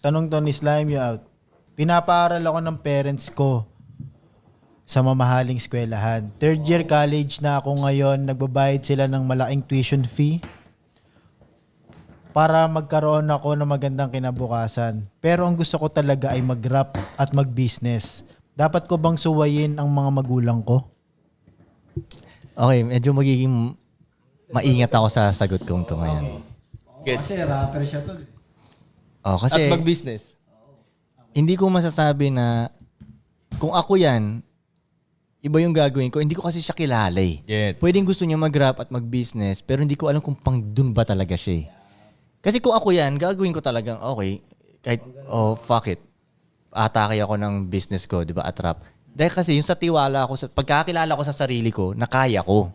tanong to ni Slime You Out. Pinapaaral ako ng parents ko sa mamahaling eskwelahan. Third year college na ako ngayon. Nagbabayad sila ng malaking tuition fee para magkaroon ako ng magandang kinabukasan. Pero ang gusto ko talaga ay mag-rap at mag-business. Dapat ko bang suwayin ang mga magulang ko? Okay, medyo magiging maingat ako sa sagot kong to ngayon. Gets. Kasi rapper siya to. Oh, kasi At mag-business. hindi ko masasabi na kung ako yan, iba yung gagawin ko. Hindi ko kasi siya kilala eh. Gets. Pwedeng gusto niya mag-rap at mag-business, pero hindi ko alam kung pang dun ba talaga siya eh. Kasi kung ako yan, gagawin ko talagang, okay, kahit, fuck it. Atake ako ng business ko, di ba, at rap. Dahil kasi yung sa tiwala ko, pagkakilala ko sa sarili ko, na kaya ko.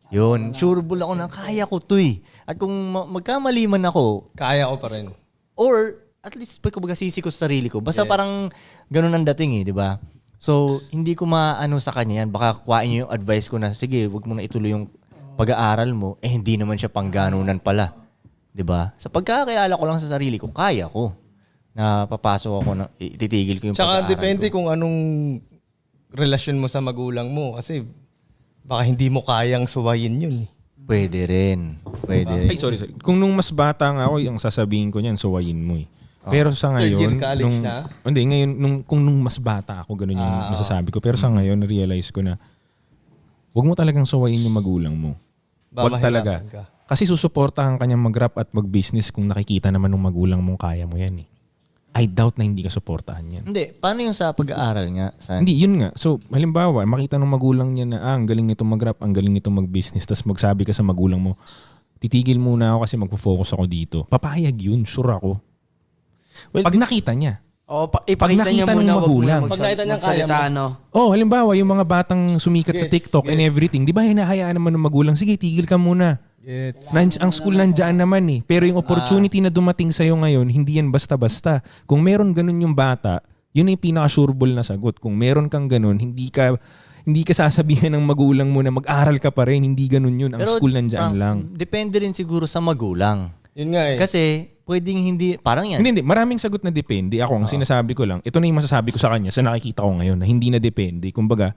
Yun, sureball ako na kaya ko to eh. At kung magkamali man ako, Kaya ko pa rin. or at least pagkabaga sisi ko sa sarili ko. Basta parang ganun ang dating eh, di ba? So, hindi ko maano sa kanya yan. Baka kuhain niyo yung advice ko na, sige, wag mo na ituloy yung pag-aaral mo. Eh, hindi naman siya pangganunan pala. Di ba? Sa pagkakilala ko lang sa sarili ko, kaya ko. Na papasok ako, na ititigil ko yung Tsaka pag-aaral depende ko. kung anong relasyon mo sa magulang mo. Kasi baka hindi mo kayang suwayin yun. Pwede rin. Pwede rin. Ay, sorry. Kung nung mas bata nga ako, yung sasabihin ko niyan, suwayin mo eh. Pero sa ngayon, Third year college na? Hindi, ngayon, kung nung mas bata ako, ganun yung masasabi ko. Pero sa ngayon, na-realize ko na, huwag mo talagang suwayin yung magulang mo. Huwag talaga. Mahirapan ka. Kasi susuportahan ka niya mag-rap at mag-business kung nakikita naman ng magulang mong kaya mo yan eh. I doubt na hindi ka suportahan yan. Hindi. Paano yung sa pag-aaral nga? Hindi, yun nga. So, halimbawa, makita ng magulang niya na, ang galing nito mag-rap, ang galing nito mag-business, tapos magsabi ka sa magulang mo, titigil muna ako kasi magpo-focus ako dito. Papayag yun, sure ako. Well, Pag nakita niya. O, ipakita niya nakita muna, ng wag magulang. muna Pag nakita niya kaya magsalita, mo. no? Oh, halimbawa, yung mga batang sumikat sa TikTok and everything, di ba hinahayaan naman ng magulang, sige, tigil ka muna. Ang school nandiyan naman eh. Pero yung opportunity na dumating sa'yo ngayon, hindi yan basta-basta. Kung meron ganun yung bata, yun yung pinaka-sureball na sagot. Kung meron kang ganun, hindi ka sasabihan ng magulang mo na mag-aral ka pa rin. Hindi ganun yun. Ang school nandiyan lang. Depende rin siguro sa magulang. Yun nga eh. Kasi pwedeng hindi, parang yan. Hindi. Maraming sagot na depende. Ako, ang sinasabi ko lang, ito na yung masasabi ko sa kanya sa nakikita ko ngayon na hindi na depende. Kumbaga,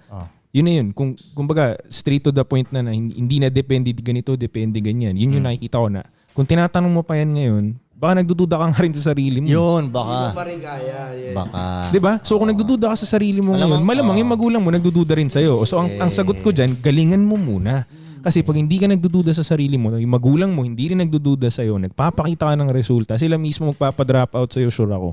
yun na yun. Kumbaga, straight to the point na hindi na depende ganito, depende ganyan. Yun yung nakikita ko na. Kung tinatanong mo pa yan ngayon, baka nagdududa ka nga rin sa sarili mo. Yun, baka. Pa rin kaya. Yeah. Baka. Diba? So kung nagdududa ka sa sarili mo ngayon, malamang yung magulang mo nagdududa rin sa'yo. So ang sagot ko dyan, galingan mo muna. Kasi pag hindi ka nagdududa sa sarili mo, yung magulang mo hindi rin nagdududa sa'yo, nagpapakita ka ng resulta, sila mismo magpapadrop out sa'yo, sure ako.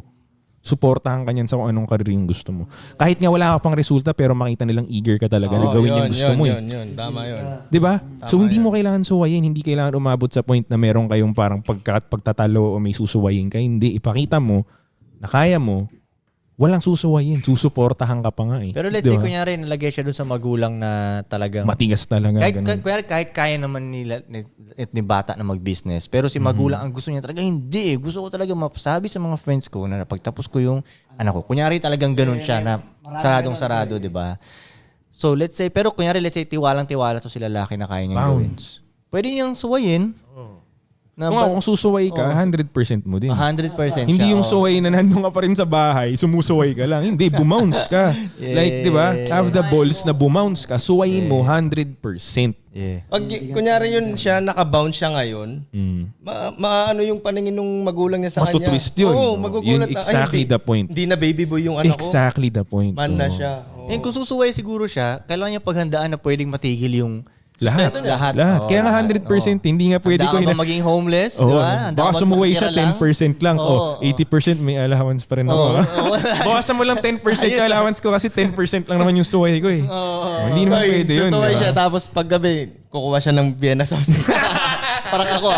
Suportahan ka niyan sa kung anong career yung gusto mo. Kahit nga wala ka pang resulta, pero makita nilang eager ka talaga na gawin yung gusto mo. Yun. Tama yun. Diba? So hindi mo kailangan suwayin, hindi kailangan umabot sa point na meron kayong parang pagtatalo o may susuwayin ka. Hindi, ipakita mo na kaya mo, walang susuwayin, susuportahan ka pa nga eh. Pero let's say, kunyari, nalagay siya dun sa magulang na talagang... Matigas talaga. Kahit kaya naman ni bata na mag-business, pero si magulang, ang gusto niya talaga, hindi. Gusto ko talaga masabi sa mga friends ko na pagtapos ko yung anak ko. Kunyari talagang ganun siya na saradong-sarado, di ba? So let's say, pero kunyari, let's say, tiwalang-tiwala to si lalaki na kaya niyang gawin. Pwede niyang suwayin. Kung susuway ka, 100% mo din. 100% Hindi siya, yung suway na nandun ka pa rin sa bahay, sumusuway ka lang. Hindi, bumounce ka. Like, di ba? Have the balls na bumounce ka. Suwayin mo 100%. Yeah. Pag kunyari yun siya, naka-bounce siya ngayon, maano yung paningin ng magulang niya sa kanya. Matutwist yun. Oo, magugulat Yun na. exactly the point. Hindi na baby boy yung anak ko. Exactly the point. Man na Oo. siya. Oo. Kung susuway siguro siya, kailangan niya paghandaan na pwedeng matigil yung Lahat. Lahat. Lahat. Kaya nga 100%, hindi nga pwede ko Handa ka ba maging homeless? Di ba? Handa Baka ka ba sumuway siya magtira lang? 10% lang. Oo. 80% may allowance pa rin ako. Bawasan mo lang 10% yung allowance ko kasi 10% lang naman yung suway ko eh. Hindi naman pwede yun. Susuway diba? siya, tapos paggabi, kukuha siya ng Vienna sauce. Parang ako